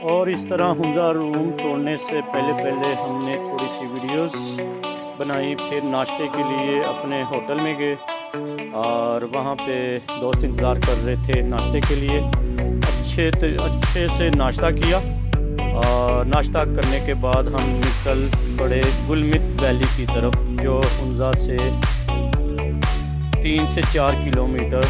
और इस तरह हुंजा रूम छोड़ने से पहले हमने थोड़ी सी वीडियोस बनाई। फिर नाश्ते के लिए अपने होटल में गए और वहाँ पे दोस्त इंतज़ार कर रहे थे नाश्ते के लिए। अच्छे से नाश्ता किया और नाश्ता करने के बाद हम निकल पड़े गुलमित वैली की तरफ, जो हुंजा से 3 से 4 किलोमीटर